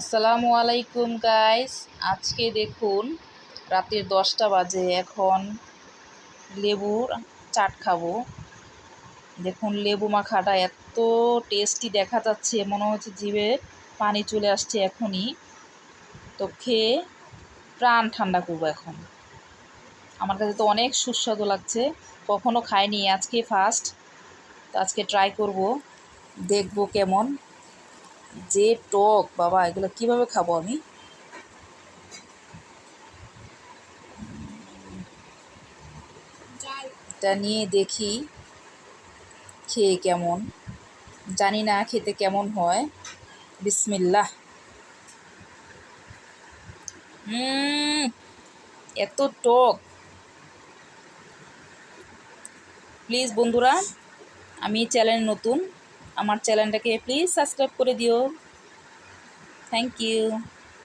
আসসালামু আলাইকুম গাইস। আজকে দেখুন রাতের 10টা বাজে, এখন লেবুর চাট খাবো। দেখুন লেবু মাখাটা এত টেস্টি দেখা যাচ্ছে, মনে হচ্ছে জিভে পানি চলে আসছে এখনই। তো খেয়ে প্রাণ ঠান্ডা করবো এখন। আমার কাছে তো অনেক সুস্বাদু লাগছে, কখনো খাইনি, আজকে ফার্স্ট। তো আজকে ট্রাই করব, দেখবো কেমন। যে টক বাবা, এগুলো কিভাবে খাবো আমি। এটা নিয়ে দেখি খেয়ে কেমন, জানি না খেতে কেমন হয়। বিসমিল্লাহ। এত টক। প্লিজ বন্ধুরা, আমি চ্যানেল নতুন, আমার চ্যানেলটাকে প্লিজ সাবস্ক্রাইব করে দিও। Thank you.